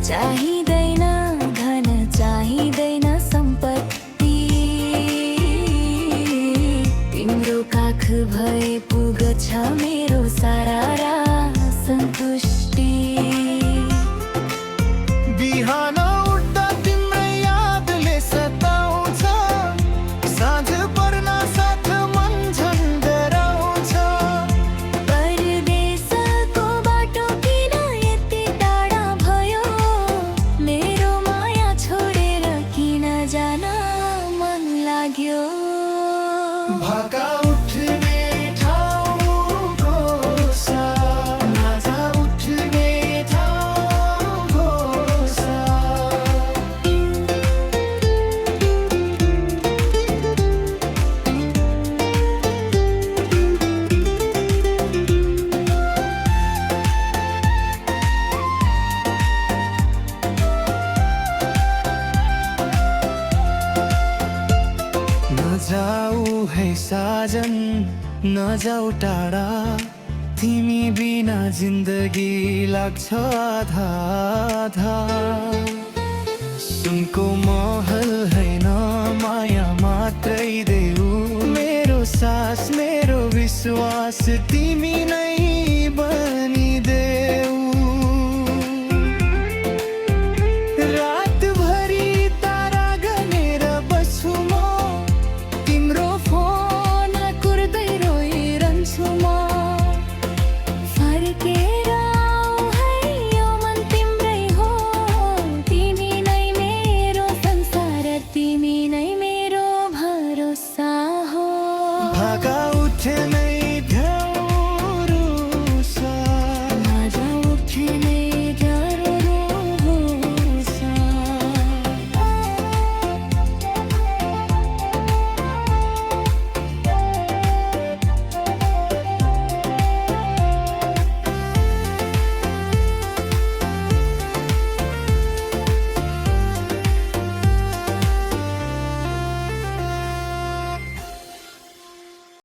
चाहिँदैन धन, चाहिँदैन सम्पत्ति, तिम्रो काख भए पुग्छ मेरो सारा सन्तुष्टि। बिहान उठ्दा तिम्रै यादले सताउँछ, साँझ पर्न साथ मन झन् डराउँछ। परदेशको बाटो किन यति टाढा भयो, मेरो माया छोडेर किन जान मन लाग्यो। भाका उठ्ने ठाउँको सा, नाजा उठ्ने ठाउँको सा। नजाऊ है साजन, नजाऊ टाढा, तिमी बिना जिन्दगी लाग्छ आधा आधा। सुनको महल हैन माया मात्रै देऊ, मेरो सास मेरो विश्वास तिमी नै